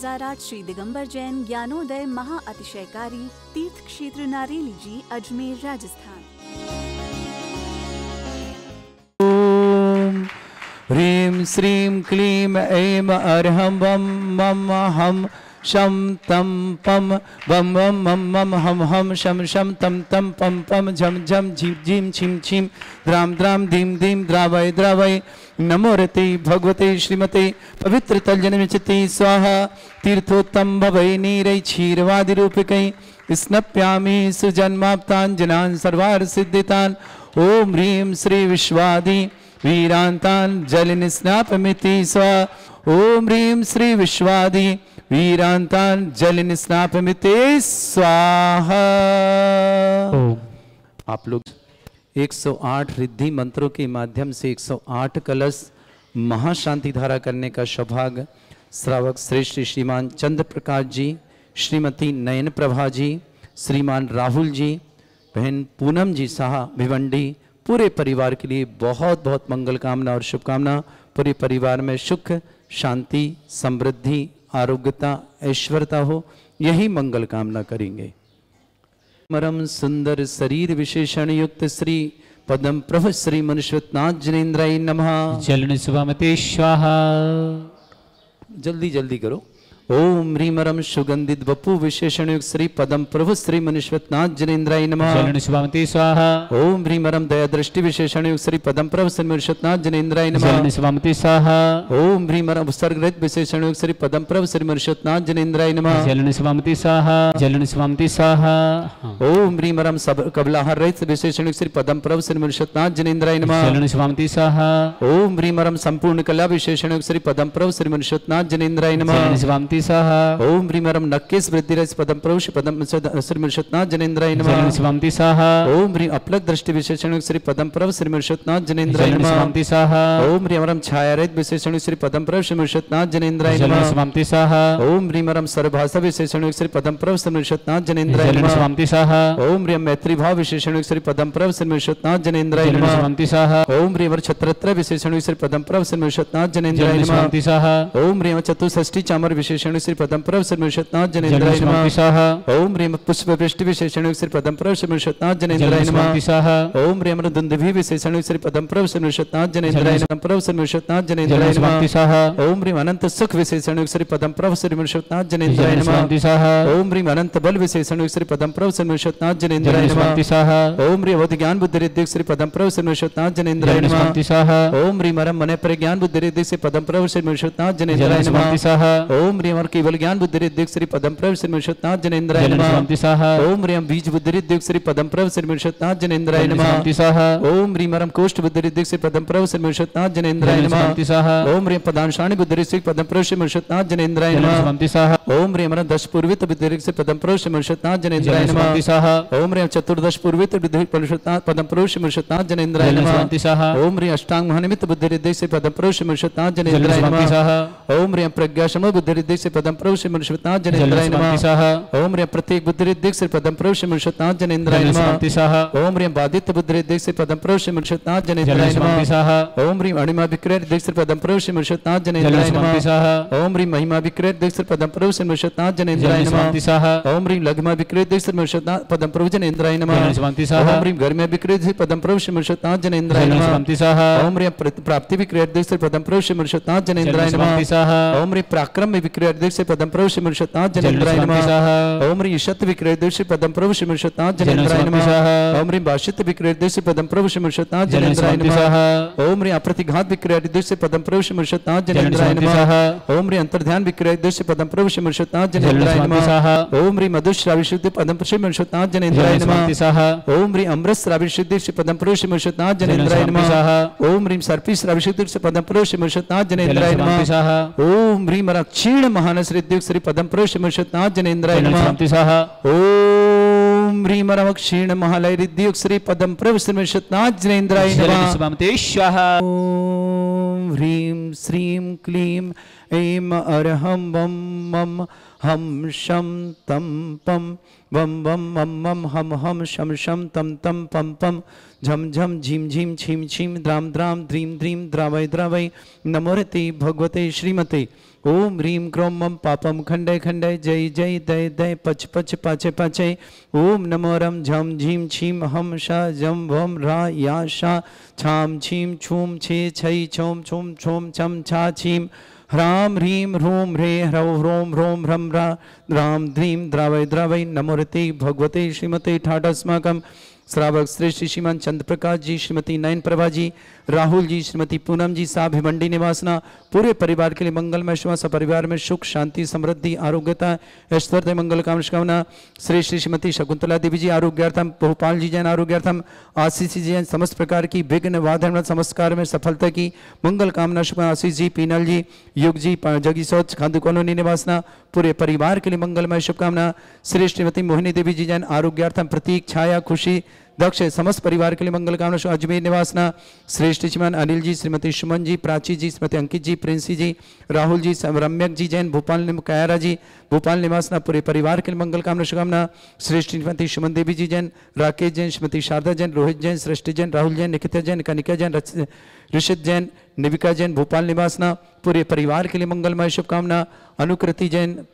बाजारात श्री दिगंबर जैन ज्ञानोदय महा अतिशयकारी तीर्थ क्षेत्र नारेली जी, अजमेर, राजस्थान। ओम ह्रीं श्रीं क्लीं ऐं अर्हं वं मम हम शम तम पम बम बम मम मम हम हम शम शम तम तम पम पम झम झम झीम झीम छिम छिम द्राम द्राम धीम धीम द्रावय द्रावय नमो रते भगवते श्रीमते पवित्र तलजनमिचते स्वाहा तीर्थोत्तम भवै नीरै क्षीरवादि रूपकै स्नप्यामि सुजन्माप्ताञ्जनान् सर्वार्थ सिद्धितान्। ओम ह्रीं श्री विश्वादि वीरान्तान् जलनिस्नापमिति स्वाहा। ओम ह्रीं श्री विश्वादि वीरांतान जल निस्नापमिते स्वाहा। आप लोग 108 रिद्धि मंत्रों के माध्यम से 108 कलश महाशांति धारा करने का सौभाग्य श्रावक श्रेष्ठ श्रीमान चंद्र प्रकाश जी, श्रीमती नयन प्रभा जी, श्रीमान राहुल जी, बहन पूनम जी साहा भिवंडी, पूरे परिवार के लिए बहुत बहुत मंगल कामना और शुभकामना। पूरे परिवार में सुख शांति समृद्धि आरोग्यता ऐश्वर्यता हो, यही मंगल कामना करेंगे। परम सुंदर शरीर विशेषण युक्त श्री पदम प्रभु श्री मनुष्यनाथ जनेन्द्राय नमः। जलन सुभामते स्वाहा। जल्दी जल्दी करो। ओम ह्रीमरम सुगंधित वपु विशेषण युक्त श्री पदम प्रभु श्री मनुष्यनाथ जनेन्द्राय नमः। जलन सुभामते स्वाहा। ओम ह्रीमरम दया दृष्टि विशेषण युक्त श्री पदम प्रभु श्री मनुष्यनाथ जनेन्द्राय नमः। जलन सुभामते स्वाहा। ओम ह्रीमरम उपसर्गरहित विशेषण युक्त श्री पदम प्रभु श्री मनुष्यनाथ जनेन्द्राय नमः। जलन सुभामते स्वाहा। जलन सुभामते स्वाहा। ओम ह्रीमरम कबलाहार रहित विशेषण युक्त श्री पदम प्रभु श्री मनुष्यनाथ जनेन्द्राय नमः। जलन सुभामते स्वाहा। ओम ह्रीमरम संपूर्ण कला विशेषण युक्त श्री पदम प्रभु श्री मनुष्यनाथ जनेन्द्राय नमः। जलन सुभामते स्वाहा। ओम ह्रीमरम नक्केश वृद्धि रहित पदम प्रभु श्री पदम श्री मनुष्यनाथ जनेन्द्राय नमः। जलन सुभामते स्वाहा। ओम ह्रीम अपलक दृष्टि विशेषण युक्त श्री पदम प्रभु श्री मनुष्यनाथ जनेन्द्राय जलन नमः। सुभामते स्वाहा। ओम ह्रीमरम छाया रहित विशेषण युक्त श्री पदम प्रभु श्री मनुष्यनाथ जनेन्द्राय जलन नमः। सुभामते स्वाहा। ओम ह्रीमरम सर्वभाषा विशेषण युक्त श्री पदम प्रभु श्री मनुष्यनाथ जनेन्द्राय जलन नमः। सुभामते स्वाहा। ओम ह्रीम मैत्री भाव विशेषण युक्त श्री पदम प्रभु श्री मनुष्यनाथ जनेन्द्राय जलन नमः। सुभामते स्वाहा। ओम ह्रीम छत्रत्र विशेषण युक्त श्री पदम प्रभु श्री मनुष्यनाथ जनेन्द्राय जलन नमः। सुभामते स्वाहा। ओम ह्रीम चतुष्षष्टि चामर विशेषण युक्त श्री पदम प्रभु श्री मनुष्यनाथ जलन जनेन्द्राय सुभामते नमः। स्वाहा। ओम ह्रीम पुष्प वृष्टि विशेषण युक्त श्री पदम प्रभु श्री मनुष्यनाथ जनेन्द्राय जलन नमः। सुभामते स्वाहा। ओम ह्रीम दुंदुभि विशेषण युक्त श्री पदम प्रभु श्री मनुष्यनाथ जनेन्द्राय नमः। प्रभु श्री मनुष्यनाथ जनेन्द्राय जलन नमः। सुभामते स्वाहा। ओम ह्रीम अनंत सुख विशेषण युक्त श्री पदम प्रभु श्री मनुष्यनाथ जनेन्द्राय जलन नमः। सुभामते स्वाहा। ओम ह्रीम अनंत बल विशेषण युक्त श्री पदम प्रभु श्री मनुष्यनाथ जनेन्द्राय जलन नमः। सुभामते स्वाहा। ओम ह्रीम अवधि ज्ञान बुद्धि रिद्धि श्री पदम प्रभु श्री मनुष्यनाथ जनेन्द्राय जलन नमः। सुभामते स्वाहा। ओम ह्रीम अरम मन प्रज्ञान बुद्धि रिद्धि श्री पदम प्रभु श्री मनुष्यनाथ जनेन्द्राय जलन नमः। सुभामते स्वाहा। ओम ह्रीम और केवल ज्ञान बुद्धि रिद्धि श्री पदम प्रभु श्री मनुष्यनाथ जनेन्द्राय जलन नमः। सुभामते स्वाहा। ओम ह्रीम बीज बुद्धि रिद्धि श्री पदम प्रभु श्री मनुष्यनाथ जनेन्द्राय जलन नमः। सुभामते स्वाहा। ओम ह्रीम अरम कोष्ठ बुद्धि रिद्धि श्री पदम प्रभु श्री मनुष्यनाथ जनेन्द्राय जलन नमः। सुभामते स्वाहा। ओम ह्रीम पदांशाणि बुद्धि रिद्धि श्री पदम प्रभु श्री मनुष्यनाथ जनेन्द्राय जलन नमः। सुभामते स्वाहा। ओम ह्रीम अरम दश पूर्वित बुद्धि रिद्धि श्री पदम प्रभु श्री मनुष्यनाथ जनेन्द्राय जलन नमः। सुभामते स्वाहा। ओम ह्रीम चतुर्दश पूर्वित बुद्धि मनुष्यनाथ पदम प्रभु श्री मनुष्यनाथ जनेन्द्राय जलन नमः। सुभामते स्वाहा। ओम ह्रीम अष्टांग महानिमित्त बुद्धि रिद्धि श्री पदम प्रभु श्री मनुष्यनाथ जलन जनेन्द्राय सुभामते नमः। स्वाहा। ओम ह्रीम प्रज्ञाशम बुद्धि रिद्धि श्री पदम प्रभु श्री मनुष्यनाथ जलन जनेन्द्राय सुभामते नमः। स्वाहा। ओम ह्रीम प्रत्येक बुद्धि रिद्धि श्री पदम प्रभु श्री मनुष्यनाथ जनेन्द्राय जलन नमः। सुभामते स्वाहा। ओम ह्रीम बाधित बुद्धि रिद्धि श्री पदम प्रभु श्री मनुष्यनाथ जनेन्द्राय जलन सुभामते नमः। स्वाहा। ओम ह्रीम अणिमा विक्रय रिद्धि श्री पदम प्रभु श्री मनुष्यनाथ जलन जनेन्द्राय सुभामते नमः। स्वाहा। ओम ह्रीम महिमा विक्रय रिद्धि श्री पदम प्रभु श्री मनुष्यनाथ जनेन्द्राय जलन नमः। सुभामते स्वाहा। ओम ह्रीम लघिमा विक्रय रिद्धि श्री मनुष्यनाथ पदम प्रभु जनेन्द्राय नमः। जलन सुभामते स्वाहा। ओम ह्रीम गर्म्य विक्रय श्री पदम प्रभु श्री मनुष्यनाथ जनेन्द्राय जलन नमः। सुभामते स्वाहा। ओम ह्रीम प्राप्ति विक्रय रिद्धि श्री पदम प्रभु श्री मनुष्यनाथ जनेन्द्राय जलन नमः। सुभामते स्वाहा। ओम ह्रीम पराक्रम में विक्रय रिद्धि श्री पदम प्रभु श्री मनुष्यनाथ जलन जनेन्द्राय सुभामते नमः। स्वाहा। ओम ह्रीम ईशत विक्रय रिद्धि श्री पदम प्रभु श्री मनुष्यनाथ जलन जनेन्द्राय सुभामते नमः। स्वाहा। ओम ह्रीम भाषित विक्रय रिद्धि श्री पदम प्रभु श्री मनुष्यनाथ जलन जनेन्द्राय सुभामते नमः। स्वाहा। ओम ह्रीम अप्रतिघात विक्रय रिद्धि श्री पदम प्रभु श्री मनुष्यनाथ जलन जनेन्द्राय सुभामते नमः। स्वाहा। ओम ह्रीम अंतर्ध्यान विक्रय रिद्धि श्री पदम प्रभु श्री मनुष्यनाथ जलन जनेन्द्राय सुभामते नमः। स्वाहा। ओम ह्रीम मधुश्रावी शुद्धि पदम प्रभु श्री मनुष्यनाथ जनेन्द्राय जलन नमः। सुभामते स्वाहा। ओम ह्रीम अमृत श्रावी शुद्धि श्री पदम प्रभु श्री मनुष्यनाथ जनेन्द्राय जलन नमः। सुभामते ओम ह्रीम सर्पी श्रावी शुद्धि श्री पदम प्रभु श्री मनुष्यनाथ जनेन्द्राय जलन नमः। सुभामते स्वाहा। ओम ह्रीम क्षीण महानस रिद्धि श्री पदम प्रभु श्री मनुष्यनाथ जनेन्द्राय जलन नमः। सुभामते स्वाहा। ओम ह्रीम क्षीण महालय रिद्धि श्री पदम प्रभु श्री मनुष्यनाथ जनेन्द्राय जलन नमः। सुभामते स्वाहा। ओम ह्रीं श्रीं क्लीं ऐं अर्हं वं मम हम शम तम पम वम वम मम मम हम शम शम तम तम पम पम झम झम झीम झीम छीम छीम द्राम द्राम द्रीम द्रीम द्रावय द्रावय नमोरते भगवते श्रीमते ओम ह्रीं क्रों मम पापम खंडय खंडय जय जय दय दय पच पच पाचे पाचे ओम नमो रम झम झीम छीम हम शा जम भम रा या शा छाम छीम छूम छे छई छोम छूम छोम छम छा छीम ह्राम ह्रीं ह्रूं ह्रे ह्रौ ह्रों ह्रों ह्रम रा द्राम द्रीं द्रावय द्रावय नमोरते भगवते श्रीमते ठाटस्माकम श्रावक श्रेष्ठ श्रीमान चंद्र प्रकाश जी, श्रीमती नयन प्रभा जी, राहुल जी, श्रीमती पूनम जी, साहब भिवंडी निवासना पूरे परिवार के लिए मंगलमय शुभ परिवार में सुख शांति समृद्धि आरोग्यता ऐश्वर्य मंगल कामना श्री श्रीमती शकुंतला देवी जी आरोग्यार्थम, भोपाल जी जैन आरोग्यार्थम, आशीष जी जैन समस्त प्रकार की विघ्न बाधा समस्कार में सफलता की मंगल कामना शुभ आशीष जी, पीनल जी, युग जी, जगी सोच खादू कॉलोनी निवासना पूरे परिवार के लिए मंगलमय शुभकामना श्री श्रीमती मोहिनी देवी जी जैन आरोग्यार्थम, प्रतीक छाया खुशी दक्ष समस्त परिवार के लिए मंगल कामना अजमेर निवासना श्रेष्ठ श्रीमान अनिल जी, श्रीमती सुमन जी, प्राची जी, श्रीमती अंकित जी, प्रिंसी जी, राहुल जी, रम्यक जी जैन भोपाल, कायरा जी भोपाल निवासना पूरे परिवार के लिए मंगल कामना शुभकामना श्रेष्ठ श्रीमती सुमन देवी जी जैन, राकेश जैन, श्रीमती शारदा जैन, रोहित जैन, सृष्टि जैन, राहुल जैन, निकिता जैन, कनिका जैन, ऋषित जैन, निविका जैन भोपाल निवासना पूरे परिवार के लिए मंगलमय शुभकामना अनुकृति जैन,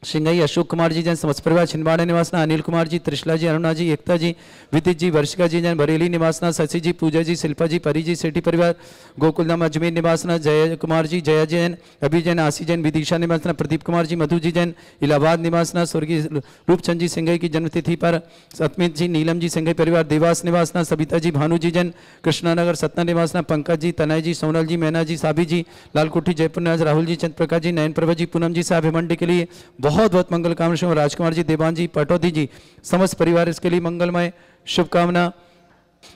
सिंगई अशोक कुमार जी जैन, समस्त परिवार छिंदवाड़ा निवासना अनिल कुमार जी, त्रिशला जी, अरुणा जी, एकता जी, विदित जी, वर्षिका जी जैन बरेली निवासना शशि जी, पूजा जी, शिल्पा जी, परी जी, सेठी परिवार गोकुलधाम अजमेर निवासना जय कुमार जी, जया जैन, अभी जैन, आशी जैन, विदिशा निवासना प्रदीप कुमार जी, मधु जी जैन इलाहाबाद निवासना स्वर्गीय रूपचंद जी सिंगई की जन्मतिथि पर सतमित जी, नीलम जी सिंगई परिवार देवास निवासना सविता जी, भानु जी जैन कृष्णानगर सतना निवासना पंकज जी, तनय जी, सोनल जी, मैना जी, साबी जी, लालकोठी जयपुर निवास राहुल जी, चंद्र प्रकाश जी, नयन प्रभा जी, पूनम जी साहब भिवंडी के लिए बहुत बहुत मंगल कामना राजकुमार जी, देवान जी, पटौदी जी समस्त परिवार इसके लिए मंगलमय शुभकामना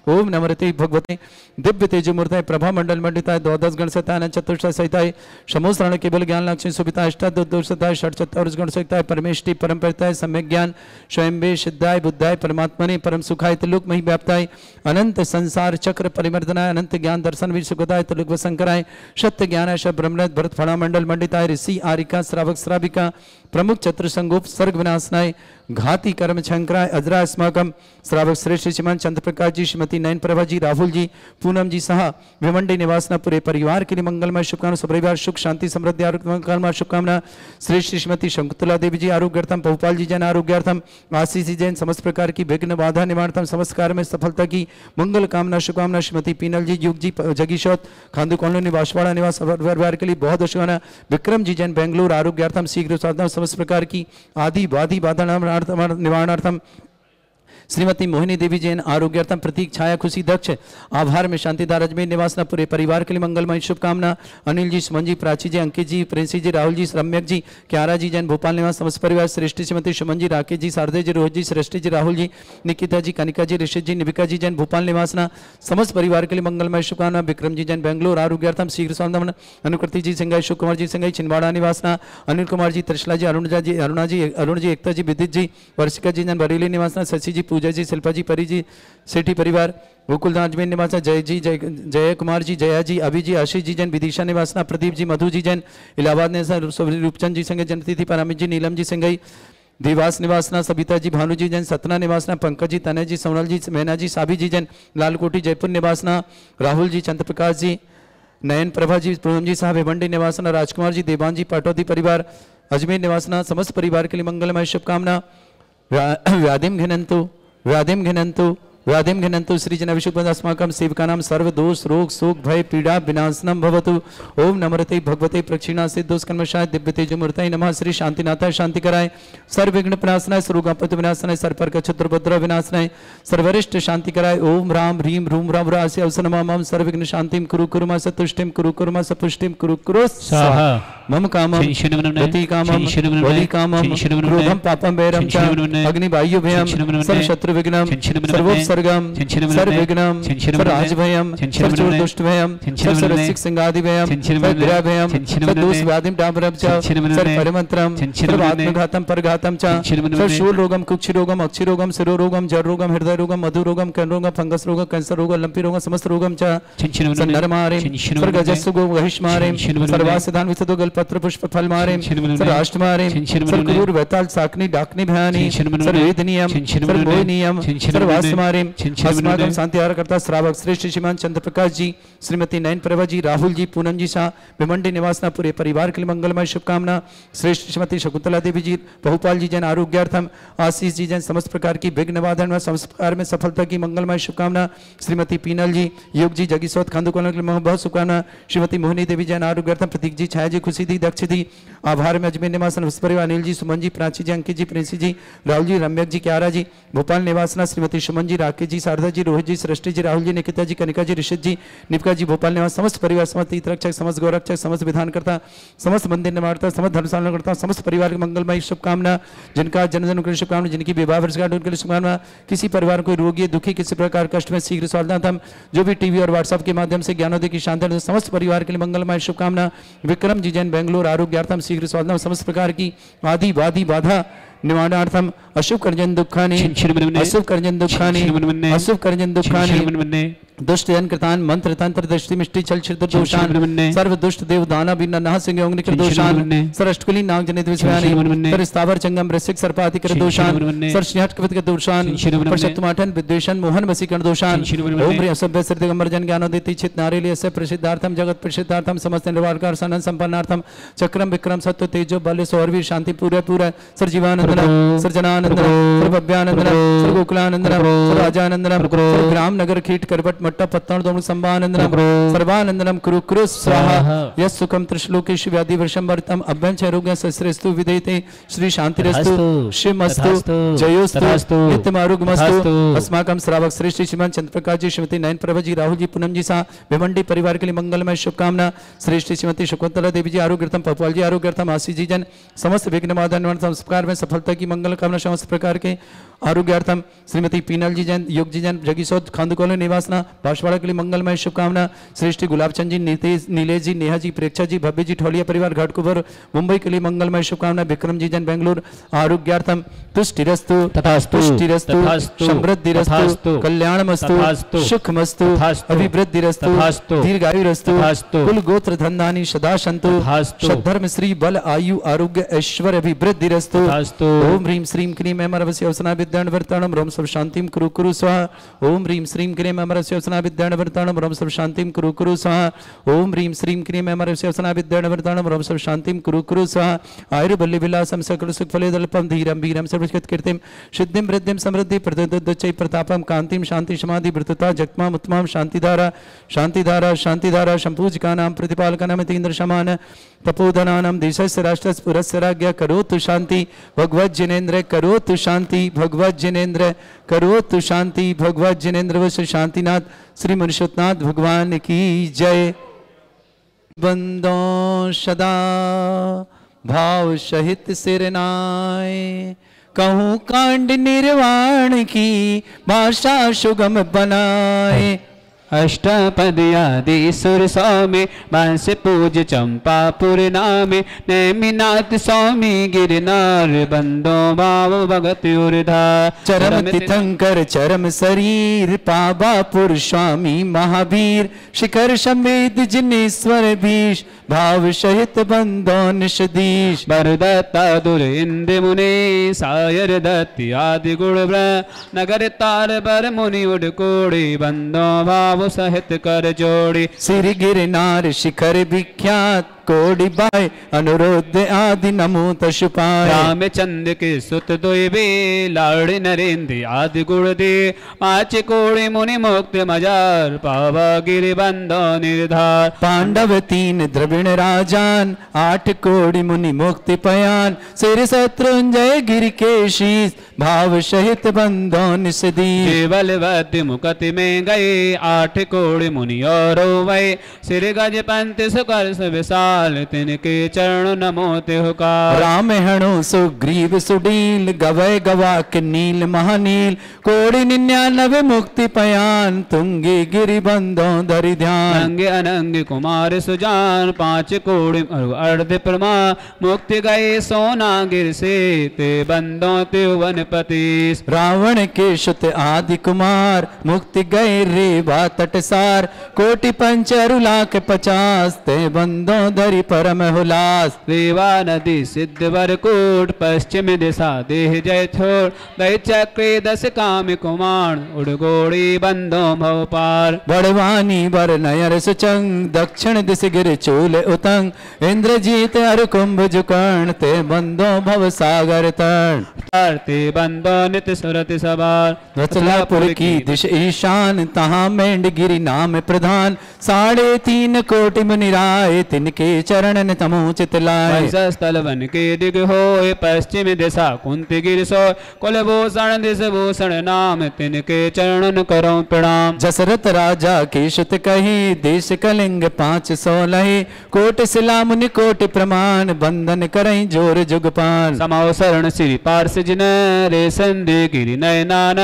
ओम नमरते भगवते दिव्य तेज मूर्ताय प्रभा मंडल मंडिताय द्वादश गण सताय चतुर्थ सहिताय समोस्रण केवल ज्ञान लक्ष्मी सुविता अष्टादशताय षट चतुर्थ गण सहिताय परमेष्टि परम परताय सम्यक ज्ञान स्वयं सिद्धाय बुद्धाय परमात्मने परम सुखाय त्रिलोक मही व्याप्ताय अनंत संसार चक्र परिमर्दनाय अनंत ज्ञान दर्शन वीर सुखदाय त्रिलोक वसंकराय सत्य ज्ञान शब ब्रह्मणत भरत फणा मंडल मंडिताय ऋषि आरिका श्रावक श्राविका प्रमुख चतुर संगोप सर्ग विनाशनाय घाती कर्म शंकराय अजरा अस्माकम श्रावक श्रेष्ठ श्रीमान चंद्र प्रकाश जी, श्रीमती नयन प्रभा जी, राहुल जी, पूनम जी सहा भिवंडी निवासना पूरे परिवार के लिए मंगलमय शुभकामना सपरिवार सुख शांति समृद्धि आरोग्य शुभकामना श्रेष्ठ श्रीमती शकुंतला देवी जी आरोग्यार्थम, भोपाल जी जैन आरोग्यार्थम, आशीष जी जैन समस्त प्रकार की विघ्न बाधा निवारणार्थम समस्त कार्य में सफलता की मंगल कामना शुभकामना श्रीमती पीनल जी, युग जी, जगीशोत खादू कॉलोनी बांसवाड़ा निवास परिवार के लिए बहुत शुभकामना विक्रम जी जैन बेंगलुरु आरोग्यार्थम शीघ्र साधना समस्त प्रकार की आदि बाधी बाधा निवारणार्थम श्रीमती मोहिनी देवी जैन आरोग्यार्थम, प्रतीक छाया खुशी दक्ष आभार में शांतिदार अजमेर निवासना पूरे परिवार के लिए मंगलमय शुभकामना अनिल जी, सुमन जी, प्राची जी, अंकित जी, प्रिंसी जी, राहुल जी, रम्यक जी, क्यारा जी जैन भोपाल निवास समस्त परिवार श्रेष्ठ श्रीमती सुमन जी, राकेश जी, शारदे जी, रोहित जी, सृष्टि जी, राहुल जी, निकिता जी, कनिका जी, ऋषित जी, निविका जी जैन भोपाल निवासना समस्त परिवार के लिए मंगलमय शुभकामना विक्रम जी जैन बेंगलुरु आरोग्यार्थम शीघ्र साधना अनुकृति जी सिंगाई अशोक कुमार जी सिंगाई छिंदवाड़ा निवासना अनिल कुमार जी, त्रिशला जी, अरुणा जी, अरुण जी, एकता जी, विदित जी, वर्षिका जी जैन बरेली निवासना शशि जी, पूजा जी, शिल्पा जी, परी जी, सेठी परिवार गोकुलधाम अजमेर निवासना जय जी, जय कुमार जी, जया जी, अभी जी, आशीष जी जैन विदिशा निवासना प्रदीप जी, मधु जी जैन इलाहाबाद निवासना रूपचंद जी संगे जन्मतिथि पर अमित जी, नीलम जी सिंगई देवास निवासना सविता जी, भानु जी जैन सतना निवासना पंकज जी, तनय जी, सोनल जी, मैना जी, साबी जी जैन लालकोठी जयपुर निवासना राहुल जी, चंद्र प्रकाश जी, नयन प्रभा जी, पूनम जी साहब भिवंडी निवासना राजकुमार जी, देवान जी, पटौदी परिवार अजमेर निवासना समस्त परिवार के लिए मंगलमय शुभकामना व्याधिम घिनंतु श्री जन अभिषेकम सेवकानां सर्व दोष रोग शोक भय पीड़ा विनाशनम भवतु ओम नमरते भगवते प्रक्षिणा सिद्धोस्कर्मशाय दिव्य तेजमूर्तये नमः श्री शांतिनाथाय शांति कराय सर्व विघ्न विनाशनाय सर्वगणपति विनाशनाय सर्पर चतुर्भद्र विनाशनाय सर्वरिष्ट शांति कराय ओम राम ह्रीम रूम राम रास्य अवसन मम सर्व विघ्न शांतिम कुरु कुरुमा सतुष्टिम कुरु कुरुमा सपुष्टिम कुरु कुरु स्वाहा मम कामम गति कामम वली कामम क्रोधम पापम वैरम च अग्नि वायु भयम सर्व शत्रु विघ्नम सर्वोप सर्गम सर्वविघ्नम सर्वराजभयम सर्वदुष्टभयम सर्वरसिक सिंगादिभयम सर्वग्रहभयम सर्वदोषव्याधिम डाबरब्ज सर्वपरिमंत्रम सर्वात्मघातम परघातम च सर्वशूलरोगम कुक्षिरोगम अक्षिरोगम शिरोरोगम जड़रोगम हृदयरोगम मधुरोगम कर्णरोगम फंगस रोगम कैंसर रोगम लंपी रोगम समस्त रोगम च नरमारिम सर्वगजस्सुगो महिष्मारिम सर्वासिधान विसदो गलपत्र पुष्प फल मारिम सर्वाष्टमारिम सर्वकुरूर वैताल साकनी डाकनी भयानी सर्ववेदनीयम सर्वमोहनीयम सर्वास्मारिम अस्माकं शांतिहार करता श्रावक श्रेष्ठ श्रीमान चंद्र प्रकाश जी, श्रीमती नयन प्रभा जी, राहुल जी, पूनम जी शाह, भिमंडी निवासना पूरे परिवार के लिए मंगलमय शुभकामना। श्रेष्ठ श्रीमती शकुंतला देवी जी, बहुपाल जी जन आरोग्यार्थम, आशीष जी जन समस्त प्रकार की विघ्न निवारण व समस्त प्रकार में सफलता की मंगलमय शुभकामना। श्रीमती पीनल जी, योग जी, जगीसौत खांदुकोलन के लिए बहुत शुभकामना। श्रीमती मोहिनी देवी जन आरोग्यार्थम, प्रतीक जी, छाया जी, खुशी दी, दक्ष दी, आभार में अजमेर निवासन परिवार, अनिल जी, सुमन जी, प्राची जी, अंकित जी, प्रिंसी जी, राहुल जी, रम्यक जी, क्यारा जी, भोपाल निवासना श्रीमती सुमन जी, राकेश जी, शारदा जी, रोहित जी, सृष्टि जी, राहुल जी, निकिता जी, कनिका जी, ऋषित जी, निपका जी, भोपाल निवास समस्त परिवार, समस्त हितरक्षक, समस्त गौरक्षक, समस्त विधान करता, समस्त मंदिर निर्माणता, समस्त धर्मशाला करता, समस्त परिवार की मंगलमय शुभकामना। जिनका जन्मदिन के लिए शुभकामना, जिनकी विवाह वर्षगांठ उनके लिए शुभकामना। किसी परिवार को रोगी दुखी किसी प्रकार कष्ट में शीघ्र स्वास्थ्य, जो भी टीवी और व्हाट्सएप के माध्यम से ज्ञानोदय की शांति, समस्त परिवार के लिए मंगलमय शुभकामना। विक्रम जी जैन बेंगलोर आरोग्यार्थम शीघ्र स्वास्थ्य, समस्त प्रकार की आदि वादी बाधा निवारणार्थम अशुभ कर्जन दुखानि अशुभ कर्जन दुखानि अशुभ कर्जन दुखानि दुष्ट जन कृतान मंत्र तंत्र दृष्टि मिष्टि चल छिद्र दोषान सर्व दुष्ट देव दाना बिना नह सिंह योगनि कर दोषान सर अष्टकुली नाग जनित विषयानि सर स्थावर चंगम रसिक सर्पाति कर दोषान सर सिंहट कवित कर दोषान प्रशक्तमाठन विद्वेषण मोहन वसीकरण दोषान ओम ह्रीं असभ्य सर दिगंबर जन ज्ञानोदिति चित नारेली अस्य प्रसिद्धार्थम जगत प्रसिद्धार्थम समस्त निर्वाणकार सनन संपन्नार्थम चक्रम विक्रम सत्व तेजो बल सौरवीर शांति पूरा पूरा सर जीवानंदन सर जनानंदन सर भव्यानंदन सर गोकुलानंदन सर राजानंदन सर ग्राम नगर कीट करवट मट्टा पत्तन दोनों संभानंदनम सर्वानंदनम कुरु कुरु स्वाहा यस सुखम त्रिश्लोकेश व्याधि वर्षम वर्तम अभ्यं चरोग्य सस्रेस्तु विदेते श्री शांतिरस्तु शिवमस्तु जयोस्तु नित्यमारुगमस्तु अस्माकं श्रावक श्रेष्ठ श्रीमान चंद्रप्रकाश जी, श्रीमती नयन प्रभा जी, राहुल जी, पूनम जी शाह, भिमंडी परिवार के लिए मंगलमय शुभकामना। श्रेष्ठ श्रीमती शकुंतला देवी जी आरोग्यर्थम, पपुआल जी आरोग्यर्थम, आशीष जी जन समस्त विघ्न बाधा संस्कार में सफलता की मंगल कामना, समस्त प्रकार के आरोग्यार्थम। श्रीमती पीनल जी जैन, योग जी जैन, जगीसौत खांदुकोल निवासना बांसवाड़ा के लिए मंगलमय शुभकामना। श्रेष्ठ गुलाबचंद जी, नीतेश, नीलेश जी, नेहा जी, प्रेक्षा जी, भव्य जी, ठोलिया परिवार घाटकुबर मुंबई के लिए मंगलमय शुभकामना। विक्रम जी जैन बेंगलुरु आरोग्यार्थम तुष्टिरस्तु पुष्टिरस्तु समृद्धिरस्तु कल्याणमस्तु सुखमस्तु अभिवृद्धिरस्तु दीर्घायुरस्तु कुल गोत्र धन्धानि सदा सन्तु सद्धर्म श्री बल आयु आरोग्य ऐश्वर्य अभिवृद्धिरस्तु। ओम ह्रीं श्रीं क्लीं अमरवस्य अवसना विद्याणवर्ताणम रोम सब शांतिम कुरु कुरु स्वाहा। ओम ह्रीं श्रीं क्लीं अमरवस्य अवसना विद्याणवर्ताणम रोम सब शांतिम कुरु कुरु स्वाहा। ओम ह्रीं श्रीं क्लीं अमरवस्य अवसना विद्याणवर्ताणम रोम सब शांतिम कुरु कुरु स्वाहा। आयुर्बल्ली विलासम सकल सुखफले दल्पम धीरम वीरम सर्वकृत कीर्तिम सिद्धिम वृद्धिम समृद्धि प्रदोदच्चै प्रतापम कांतिम शांति समाधि वृतता जगमाम उत्तमाम शांतिधारा शांतिधारा शांतिधारा संपूजकानां प्रतिपालकानां तीन्द्र समान तपोधनानां देशस्य राष्ट्रस्य पुरस्य राज्ञा करोतु शांति भगवत जिनेन्द्र करोतु शांति भगवत जिनेन्द्र करोतु शांति भगवत जिनेन्द्र वश शांतिनाथ श्री मनुष्योत्नाथ भगवान की जय। बंदो सदा भाव सहित सिरनाए कहूँ कांड निर्वाण की भाषा सुगम बनाए। अष्टपद आदि सुर स्वामी बांस पूज चंपापुर नामे नेमिनाथ स्वामी गिरनार बंदो भाव भगत उर्धा चरम तीर्थंकर चरम शरीर पावापुर स्वामी महावीर शिखर समेत जिनेश्वर भीष भाव सहित बंदो निषदीश बरदत्ता दुर इंद्र मुनि सायर दत्ति आदि गुण नगर तार बर मुनि उड़कोड़ी बंदो भाव सहित कर जोड़ी। श्री गिरनार शिखर विख्यात कोडि बाय अनुरुद्ध आदि नमो तशुपाय। रामचंद्र के सुत दुइबे लाड़ नरेंद्र आदि गुण दे पांच कोड़ि मुनि मुक्त मजार पावा गिरि बंदो निर्धार। पांडव तीन द्रविण राजान आठ कोड़ि मुनि मुक्ति पयान सिर शत्रुंजय गिरि के शीस भाव सहित बंदो निषदी। केवल वद्य मुकति में गए आठ कोड़ि मुनि और वै सिर गज पंत सुकर विशाल काल तिनके चरण नमो तिहुकार। राम हणु सुग्रीव सुडील गवय गवाक नील महानील कोटि 99 मुक्ति पयान तुंगे गिरि बंदो धरि ध्यान। नंगे अनंग कुमार सुजान 5 कोड़ि अर्ध प्रमा मुक्ति गए सोना गिर से ते बंदो त्रिभुवनपति। रावण के सुत आदि कुमार मुक्ति गए रेवा तटसार कोटि 5 लाख 50 ते बंदो धरि परम हुलास। रेवा नदी सिद्ध वरकूट पश्चिम दिशा देह जय छोड़ दय चक्रे 10 काम कुमार उड़गोड़ी बंदो भव पार। बड़वानी बर नयर सुचंग दक्षिण दिश गिर चूल उतंग इंद्रजीत अर कुंभ जुकर्ण ते बंदो भव सागर तरण। ते बंदो नित सुरति सवार। वत्सलापुर की दिश ईशान तहाँ मेंढगिरि नाम प्रधान 3.5 कोटि मुनि राय तिनके चरणन तमो चित लाए। स्थल वन के दिग होए पश्चिम दिशा कुंती गिर सो कुलभूषण दिश भूषण नाम तिनके चरणन करो प्रणाम। जसरथ राजा के सुत कही देश कलिंग 500 लहे कोटि शिला मुनि कोटि प्रमाण बंधन करई जोर जुगपान। समाओ शरण श्री पार्श जिन रे संदे गिरि नयनान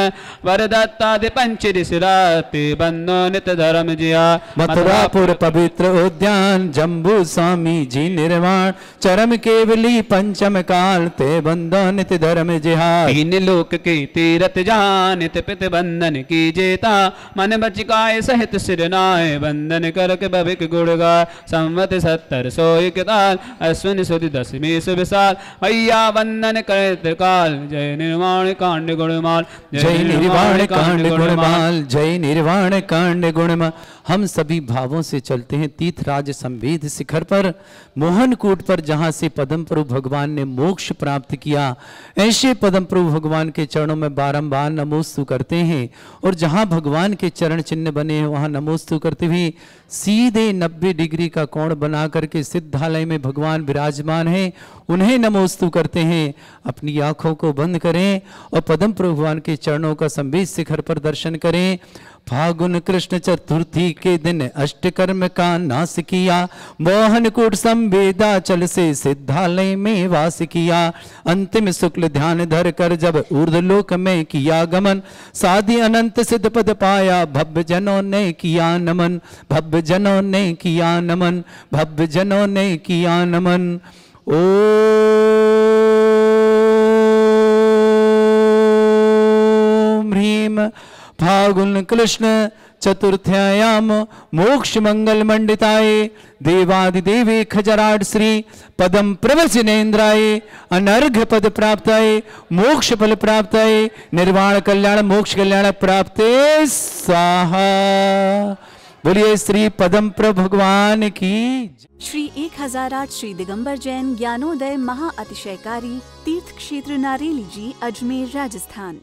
वरदत्तादि पंच ऋषिराते बंदो नित धर्म जिया। मथुरापुर पवित्र उद्यान जम्बू स्वामी जी निर्वाण चरम केवली पंचम काल ते बंदो नित धर्म जिहार। 3 लोक के तीरथ जान नित पित बंधन की जेता मन बचिकाय सहित सिरनाय बंधन करके भविक गुण गाय। संवत 70 सोई ताल अश्विन सुद 10वीं सुविशाल भैया वंदन करे त्रिकाल जय निर्वाण कांड गुणमाल। जय निर्वाण कांड गुणमाल जय निर्वाण कांड गुणमाल। हम सभी भावों से चलते हैं तीर्थराज संवेद शिखर पर मोहनकूट पर जहां से पद्म प्रभु भगवान ने मोक्ष प्राप्त किया। ऐसे पद्म प्रभु भगवान के चरणों में बारंबार नमोस्तु करते हैं और जहां भगवान के चरण चिन्ह बने हैं वहां नमोस्तु करते हुए सीधे 90 डिग्री का कोण बना करके सिद्धालय में भगवान विराजमान हैं उन्हें नमोस्तु करते हैं। अपनी आंखों को बंद करें और पद्म प्रभु भगवान के चरणों का संवेद शिखर पर दर्शन करें। फागुन कृष्ण चतुर्थी के दिन अष्टकर्म का नाश किया मोहनकूट संवेदाचल से सिद्धालय में वास किया। अंतिम शुक्ल ध्यान धर कर जब ऊर्ध्वलोक में किया गमन साधि अनंत सिद्ध पद पाया भव्य जनों ने किया नमन भव्य जनों ने किया नमन भव्य जनों ने किया नमन। ओम ह्रीम फागुन कृष्ण चतुर्थ्यायाम मोक्ष मंगल मंडिताय देवादिदेवे खजराट श्री पदम प्रवचनेन्द्राय अनर्घ पद प्राप्ताय मोक्ष फल प्राप्ताय निर्वाण कल्याण मोक्ष कल्याण प्राप्ते स्वाहा। बोलिए श्री पदम प्रभु भगवान की। श्री 1008 श्री दिगंबर जैन ज्ञानोदय महाअतिशयकारी तीर्थ क्षेत्र नारेली जी अजमेर राजस्थान।